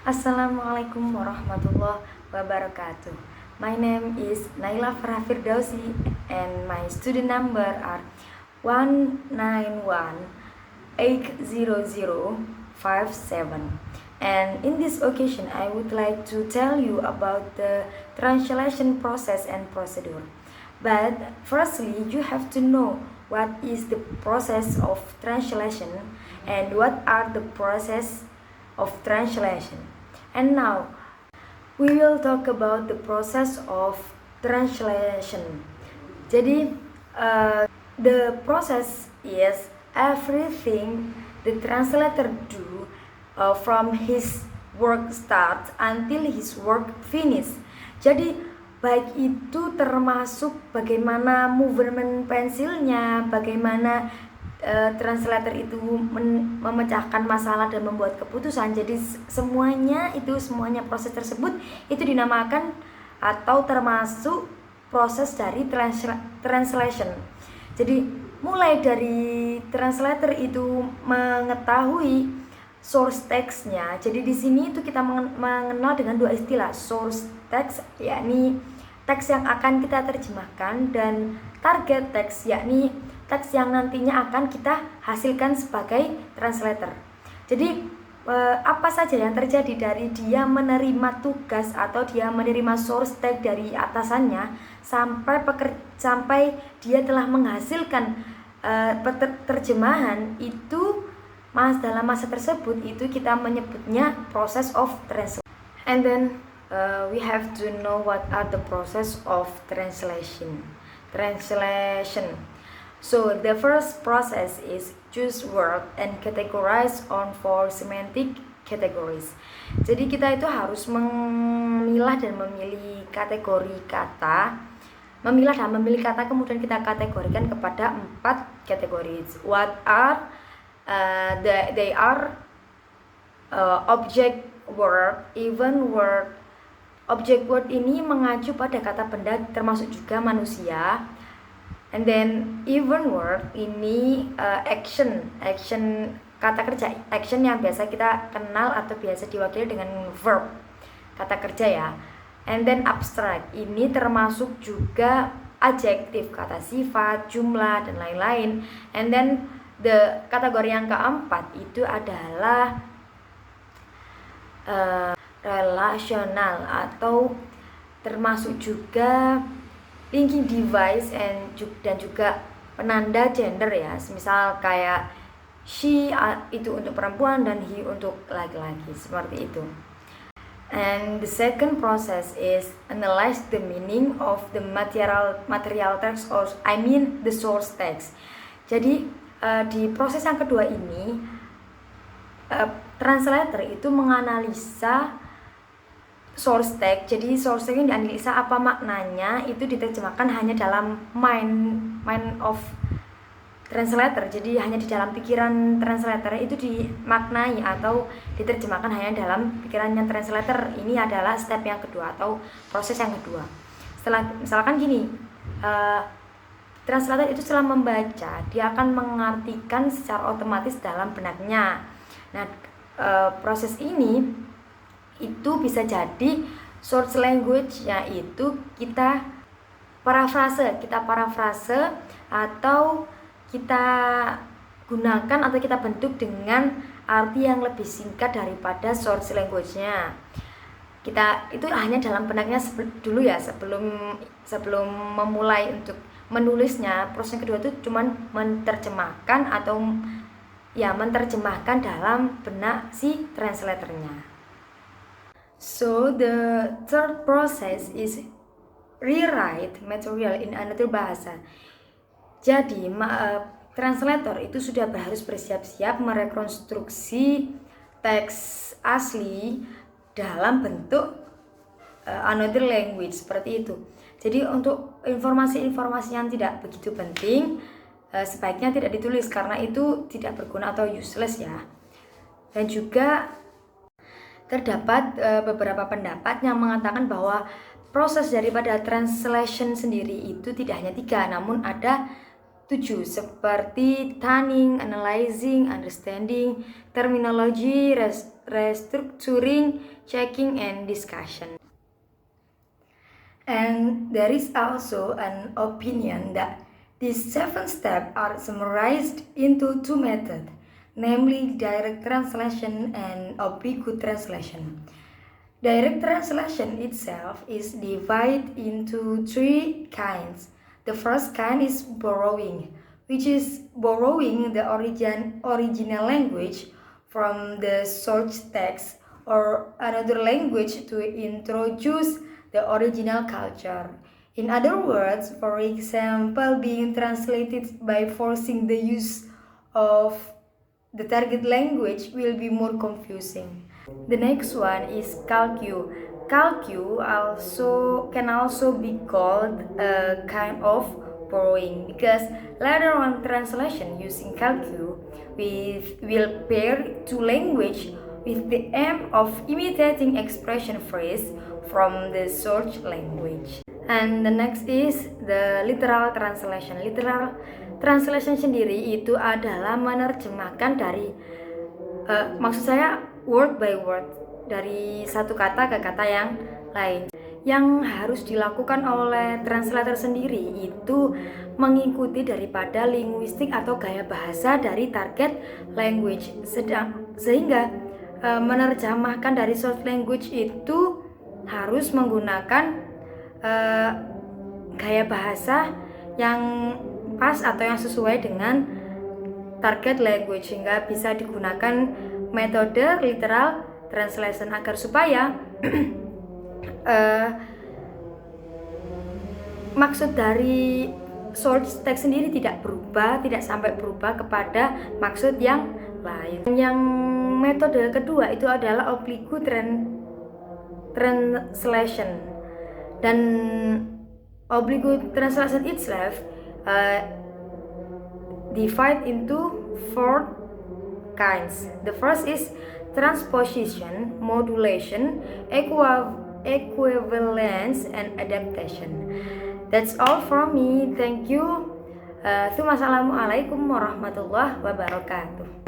Assalamualaikum warahmatullahi wabarakatuh. My name is Naila Farah Firdausi and my student number are 191800057. And in this occasion, I would like to tell you about the translation process and procedure. But firstly, you have to know what is the process of translation and what are the process of translation. And now we will talk about the process of translation. Jadi the process is everything the translator do from his work start until his work finish. Jadi baik itu termasuk bagaimana movement pensilnya, bagaimana translator itu memecahkan masalah dan membuat keputusan. Jadi semuanya proses tersebut itu dinamakan atau termasuk proses dari translation. Jadi mulai dari translator itu mengetahui source text-nya. Jadi di sini itu kita mengenal dengan dua istilah, source text yakni teks yang akan kita terjemahkan, dan target text yakni teks yang nantinya akan kita hasilkan sebagai translator. Jadi apa saja yang terjadi dari dia menerima tugas atau dia menerima source text dari atasannya sampai dia telah menghasilkan terjemahan itu dalam masa tersebut itu kita menyebutnya process of translation. And then we have to know what are the process of translation. So the first process is choose word and categorize on four semantic categories. Jadi kita itu harus memilah dan memilih kategori kata, kemudian kita kategorikan kepada 4 kategori. What are they are object word, even word. Object word ini mengacu pada kata benda termasuk juga manusia. And then even word ini action kata kerja, action yang biasa kita kenal atau biasa diwakili dengan verb, kata kerja ya. And then abstract ini termasuk juga adjektif, kata sifat, jumlah dan lain-lain. And then the kategori yang keempat itu adalah relasional atau termasuk juga linking device dan juga penanda gender ya. Misal kayak she itu untuk perempuan dan he untuk laki-laki, seperti itu. And the second process is analyze the meaning of the material text, or the source text. Jadi di proses yang kedua ini translator itu menganalisa source text. Jadi source text ini dianalisa apa maknanya, itu diterjemahkan hanya dalam mind of translator. Jadi hanya di dalam pikiran translator itu dimaknai atau diterjemahkan hanya dalam pikirannya translator. Ini adalah step yang kedua atau proses yang kedua. Setelah misalkan gini, translator itu setelah membaca dia akan mengartikan secara otomatis dalam benaknya. Nah, proses ini itu bisa jadi source language-nya itu kita parafrase atau kita gunakan atau kita bentuk dengan arti yang lebih singkat daripada source language-nya. Kita itu hanya dalam benaknya dulu ya, sebelum memulai untuk menulisnya. Proses kedua itu cuman menerjemahkan atau ya menerjemahkan dalam benak si translatornya. So the third process is rewrite material in another bahasa. Jadi translator itu sudah harus bersiap-siap merekonstruksi teks asli dalam bentuk another language, seperti itu. Jadi untuk informasi-informasi yang tidak begitu penting sebaiknya tidak ditulis karena itu tidak berguna atau useless ya. Dan juga terdapat beberapa pendapat yang mengatakan bahwa proses daripada translation sendiri itu tidak hanya 3, namun ada 7, seperti tuning, analyzing, understanding, terminology, restructuring, checking, and discussion. And there is also an opinion that these 7 steps are summarized into 2 methods, namely direct translation and oblique translation. Direct translation itself is divided into 3 kinds. The first kind is borrowing, which is borrowing the original language from the source text or another language to introduce the original culture. In other words, for example, being translated by forcing the use of the target language will be more confusing. The next one is calque. Calque can also be called a kind of borrowing because later on translation using calque will pair 2 language with the aim of imitating expression phrase from the source language. And the next is the literal translation. Literal translation sendiri itu adalah menerjemahkan dari maksud saya word by word, dari satu kata ke kata yang lain. Yang harus dilakukan oleh translator sendiri itu mengikuti daripada linguistik atau gaya bahasa dari target language, sehingga menerjemahkan dari source language itu harus menggunakan gaya bahasa yang pas atau yang sesuai dengan target language, sehingga bisa digunakan metode literal translation agar supaya maksud dari source text sendiri tidak sampai berubah kepada maksud yang lain. Yang metode kedua itu adalah oblique translation, dan oblique translation itself divide into 4 kinds. The first is transposition, modulation, equivalence, and adaptation. That's all from me. Thank you. Assalamualaikum warahmatullahi wabarakatuh.